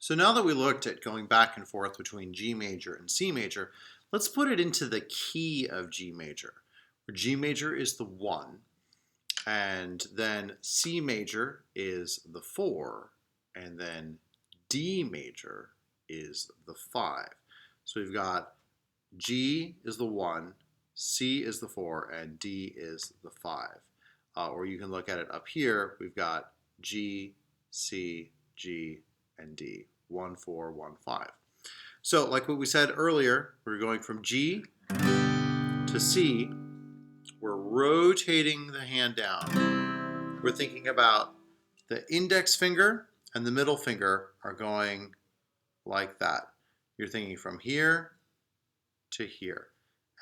So now that we looked at going back and forth between G major and C major, let's put it into the key of G major, where G major is the 1, and then C major is the 4, and then D major is the 5. So we've got G is the 1, C is the 4, and D is the 5. Or you can look at it up here. We've got G, C, G, and D. 1, 4, 1, 5. So like what we said earlier, we're going from G to C. We're rotating the hand down. We're thinking about the index finger and the middle finger are going like that. You're thinking from here to here.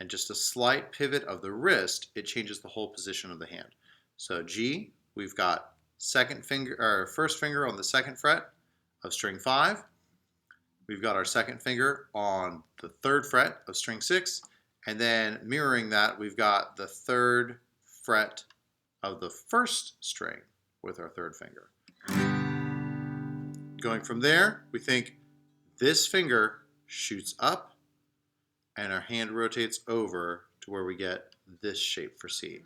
And just a slight pivot of the wrist, it changes the whole position of the hand. So G, we've got first finger on the 2nd fret of string 5. We've got our 2nd finger on the 3rd fret of string 6. And then mirroring that, we've got the 3rd fret of the 1st string with our 3rd finger. Going from there, we think this finger shoots up and our hand rotates over to where we get this shape for C.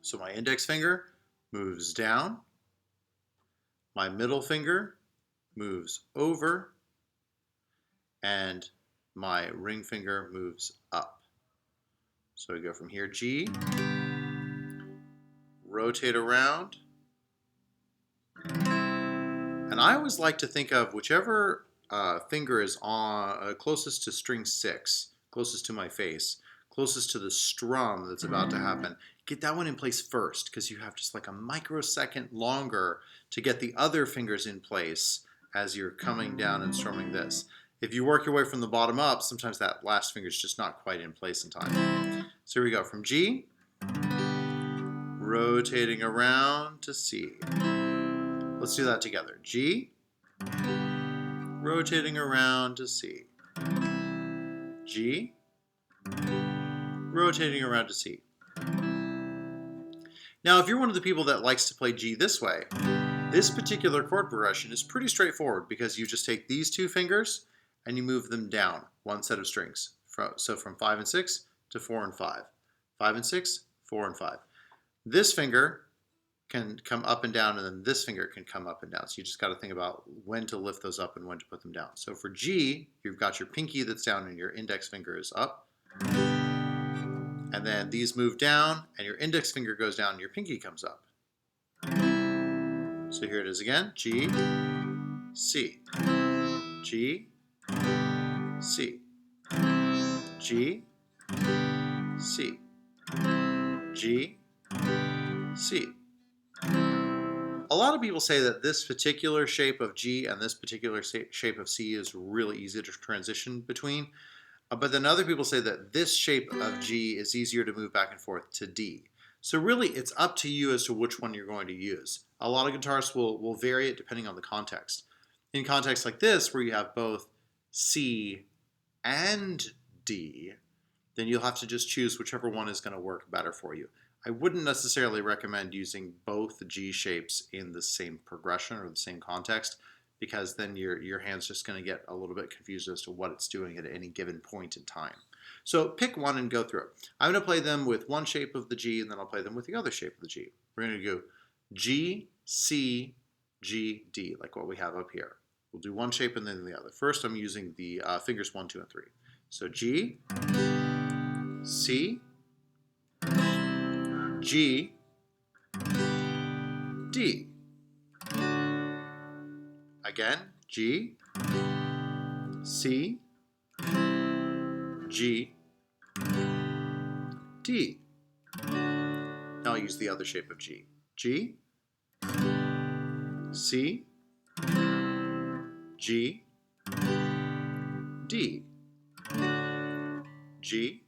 So my index finger moves down, my middle finger moves over, and my ring finger moves up. So we go from here, G, rotate around, and I always like to think of whichever finger is on closest to string 6, closest to my face, closest to the strum that's about to happen. Get that one in place first, because you have just like a microsecond longer to get the other fingers in place as you're coming down and strumming this. If you work your way from the bottom up, sometimes that last finger is just not quite in place in time. So here we go from G, rotating around to C. Let's do that together. G, rotating around to C. G, rotating around to C. Now, if you're one of the people that likes to play G this way, this particular chord progression is pretty straightforward because you just take these 2 fingers and you move them down one set of strings. So from 5 and 6 to 4 and 5. 5 and 6, 4 and 5. This finger can come up and down, and then this finger can come up and down. So you just got to think about when to lift those up and when to put them down. So for G, you've got your pinky that's down and your index finger is up. And then these move down, and your index finger goes down and your pinky comes up. So here it is again. G, C. G, C. G, C. G, C. A lot of people say that this particular shape of G and this particular shape of C is really easy to transition between. But then other people say that this shape of G is easier to move back and forth to D. So really, it's up to you as to which one you're going to use. A lot of guitarists will vary it depending on the context. In contexts like this, where you have both C and D, then you'll have to just choose whichever one is going to work better for you. I wouldn't necessarily recommend using both G shapes in the same progression or the same context, because then your hand's just going to get a little bit confused as to what it's doing at any given point in time. So pick one and go through it. I'm going to play them with one shape of the G, and then I'll play them with the other shape of the G. We're going to go G, C, G, D, like what we have up here. We'll do one shape and then the other. First, I'm using the fingers 1, 2, and 3. So G, C, G, D. Again, G, C, G, D. Now I'll use the other shape of G. G, C, G, D. G,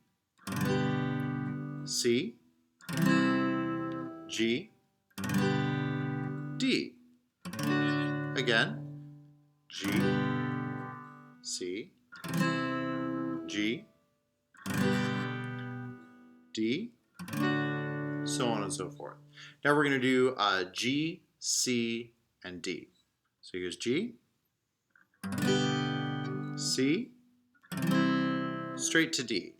C, G, D. Again, G, C, G, D, so on and so forth. Now we're going to do G, C, and D. So here's G, C, straight to D.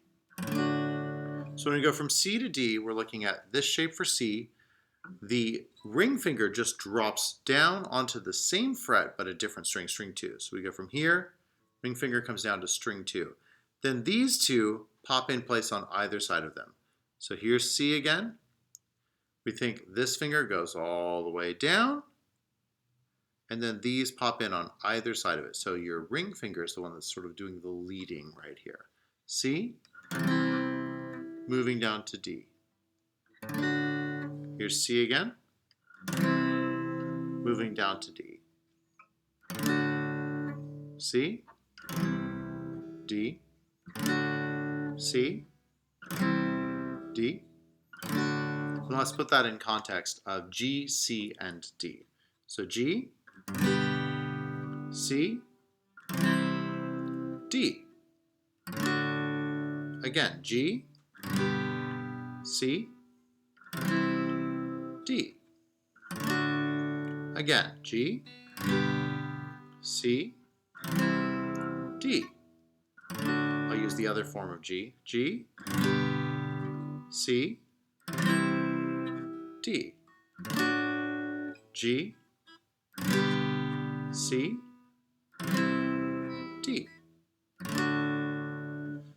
So when we go from C to D, we're looking at this shape for C. The ring finger just drops down onto the same fret, but a different string, string 2. So we go from here, ring finger comes down to string 2. Then these two pop in place on either side of them. So here's C again. We think this finger goes all the way down, and then these pop in on either side of it. So your ring finger is the one that's sort of doing the leading right here. C, moving down to D. Here's C again, moving down to D. C, D, C, D. And let's put that in context of G, C, and D. So G, C, D. Again, G, C, D. Again, G, C, D. I'll use the other form of G. G, C, D. G, C, D.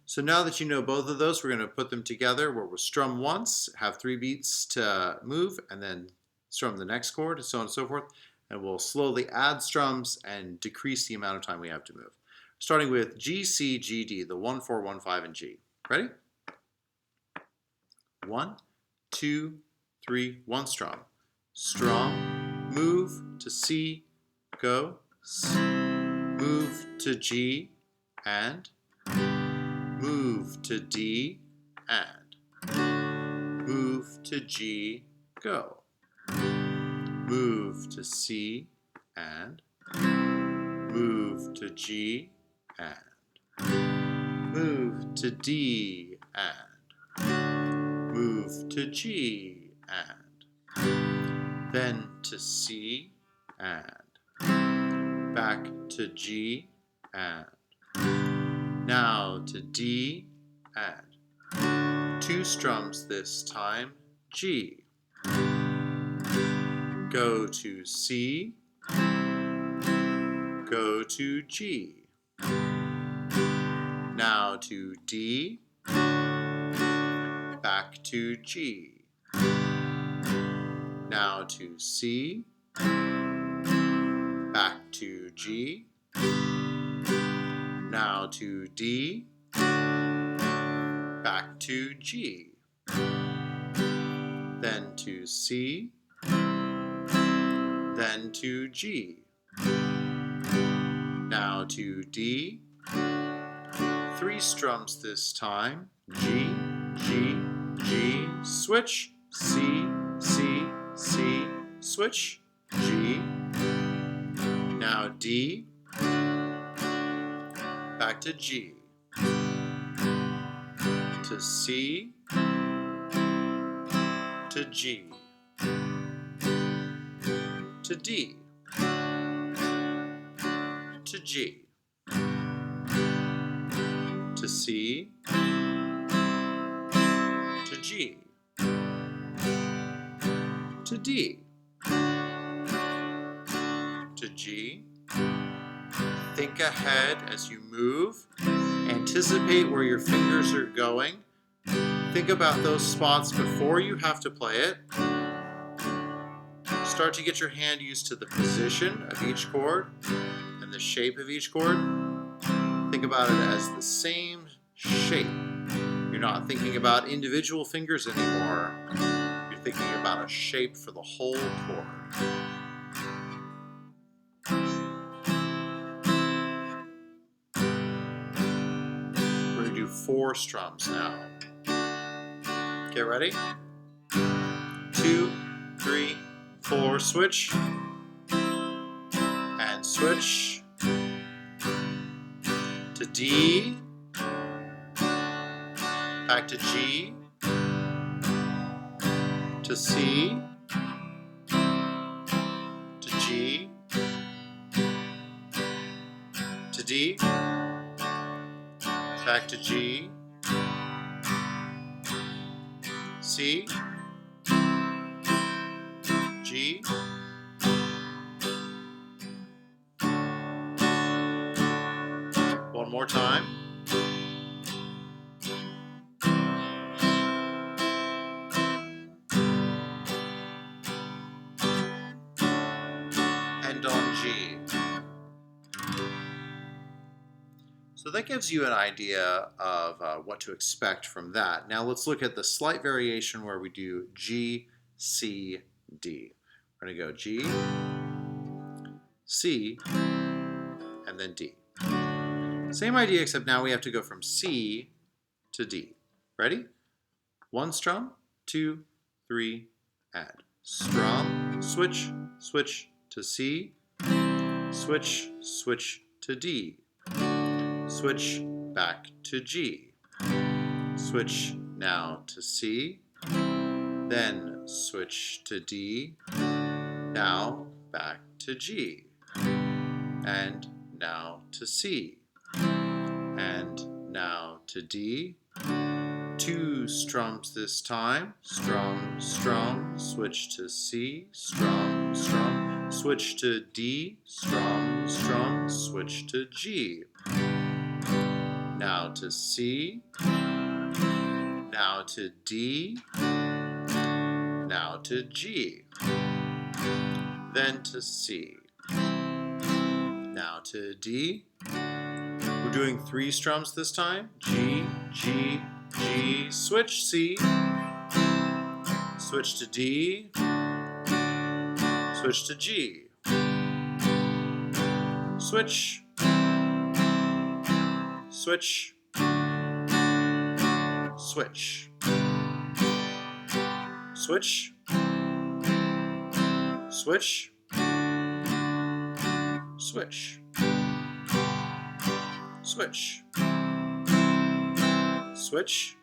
So now that you know both of those, we're going to put them together where we'll strum once, have 3 beats to move, and then strum the next chord, and so on and so forth. And we'll slowly add strums and decrease the amount of time we have to move. Starting with G, C, G, D, the 1, 4, 1, 5, and G. Ready? 1, 2, 3, 1 strum. Strum, move to C, go, move to G, and move to D, and move to G, go. Move to C, and move to G, and move to D, and move to G, and then to C, and back to G, and now to D, and 2 strums this time, G. Go to C, go to G. Now to D, back to G. Now to C, back to G. Now to D, back to G. Then to C, then to G. Now to D, 3 strums this time, G, G, G, switch, C, C, C, switch, G. Now D, back to G, to C, to G, to D, to G, to C, to G, to D, to G. Think ahead as you move. Anticipate where your fingers are going. Think about those spots before you have to play it. Start to get your hand used to the position of each chord and the shape of each chord. Think about it as the same shape. You're not thinking about individual fingers anymore. You're thinking about a shape for the whole chord. We're going to do 4 strums now. Get ready? 2, 3, 4, switch. And switch. To D. Back to G. To C. To G. D, back to G, C, G, one more time, and on G. So that gives you an idea of what to expect from that. Now let's look at the slight variation where we do G, C, D. We're going to go G, C, and then D. Same idea, except now we have to go from C to D. Ready? One strum, 2, 3, and strum, switch, switch to C, switch, switch to D, switch back to G, switch now to C, then switch to D, now back to G, and now to C, and now to D, 2 strums this time, strum, strum, switch to C, strum, strum, switch to D, strum, strum, switch to G, now to C, now to D, now to G, then to C, now to D. We're doing 3 strums this time, G, G, G, switch C, switch to D, switch to G, switch, switch, switch, switch, switch, switch, switch, switch,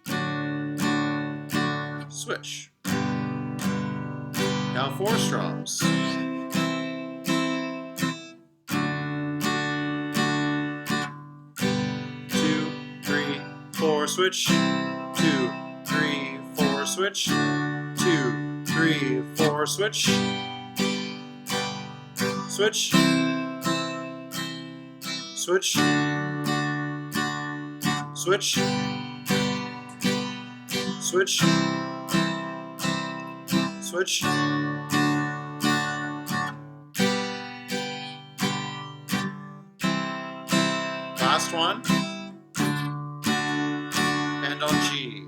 switch. Now 4 strums. 2, 3, 4, switch. 2, 3, 4, switch. 2, 3, 4, switch. Switch. Switch. Switch. Switch. Switch. Last one. And on G.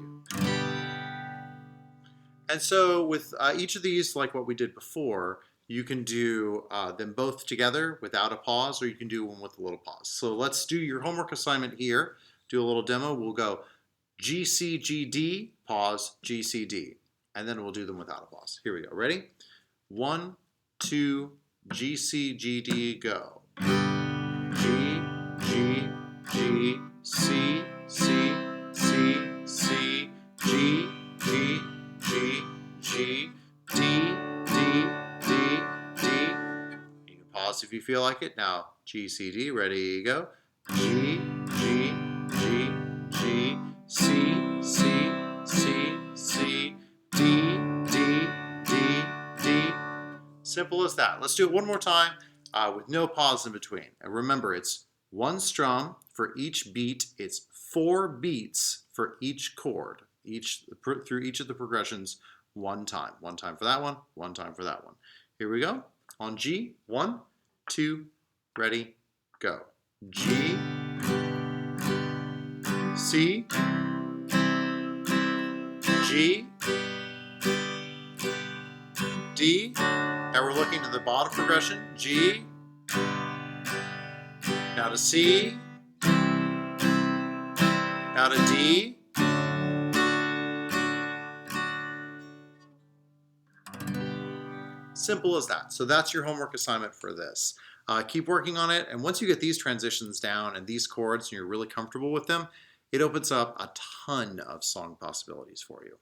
And so with each of these, like what we did before, you can do them both together without a pause, or you can do one with a little pause. So let's do your homework assignment here. Do a little demo. We'll go G, C, G, D, pause, G, C, D. And then we'll do them without a pause. Here we go. Ready? 1, 2, G, C, G, D, go. G, G, G, C, C, C, C, G, G, G, G, D, D, D, D. You can pause if you feel like it. Now, G, C, D, ready, go. G, G, G, G, C, C, C, C, D, D, D, D. Simple as that. Let's do it one more time with no pause in between. And remember, it's 1 strum for each beat. It's 4 beats for each chord, through each of the progressions 1 time. 1 time for that one, 1 time for that one. Here we go. On G, 1, 2, ready, go. G, C, G, D. Now we're looking to the bottom progression. G, now to C, now to D, simple as that. So that's your homework assignment for this. Keep working on it, and once you get these transitions down and these chords and you're really comfortable with them, it opens up a ton of song possibilities for you.